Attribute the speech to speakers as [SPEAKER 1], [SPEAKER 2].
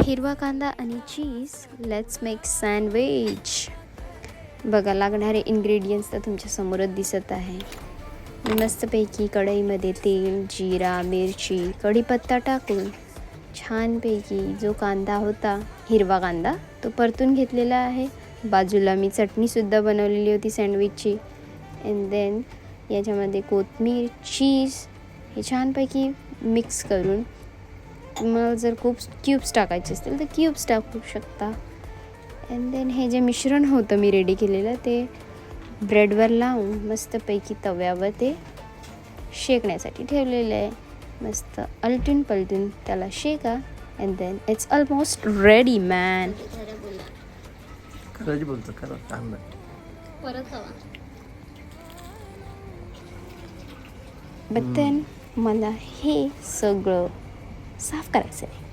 [SPEAKER 1] हिरवा कांदा आणि चीज. Let's make sandwich. बघा, लागणारे इन्ग्रेडियंट्स तर तुमच्या समोरच दिसत आहे. मी मस्तपैकी कढईमध्ये तेल, जिरा, मिरची, कढीपत्ता टाकून छानपैकी जो कांदा होता, हिरवा कांदा, तो परतून घेतलेला आहे. बाजूला मी चटणीसुद्धा बनवलेली होती सँडविचची. अँड देन याच्यामध्ये कोथिंबीर, चीज हे छानपैकी मिक्स करून, तुम्हाला जर खूप क्यूब्स टाकायचे असतील तर क्यूब्स टाकू शकता. अँड देन हे जे मिश्रण होतं मी रेडी केलेलं, ते ब्रेडवर लावून मस्तपैकी तव्यावर ते शेकण्यासाठी ठेवलेलं आहे. मस्त अलटून पलटून त्याला शेका. And then it's almost ready man.
[SPEAKER 2] खरंच बोलतो, खरं कांदा
[SPEAKER 3] परत हवा.
[SPEAKER 1] बट देन मला हे सगळं साफ करायचं आहे.